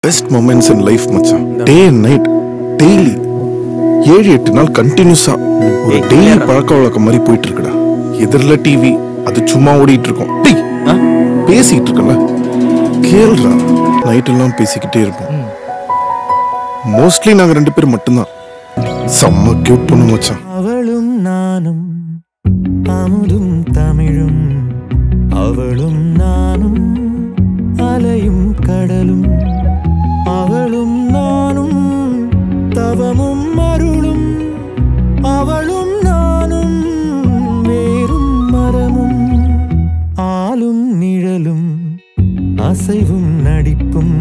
Best moments in life மச்சான். Day and night daily 7-8 நாள் கண்டினியூஸா ஒரு டெய்லி பழக்க வழக்கம் மாதிரி போயிட்டு இருக்குடா. எதிரில் டிவி, அது சும்மா ஓடிட்டு இருக்கோம். பேசிக்கிட்டு இருக்கல கேள்றா. நைட் எல்லாம் பேசிக்கிட்டே இருப்போம். மோஸ்ட்லி நாங்க 2 பேர் மட்டும்தான். செம்ம கியூட் பண்ணு மச்சான். அவளும் நானும் அமுதும் தமிழும், அவளும் நானும் அலையும் கடலும், அவளும் நானும் தவமும் அருளும், அவளும் நானும் வேறும் மரமும், ஆளும் நிழலும் அசைவும் நடிப்பும்.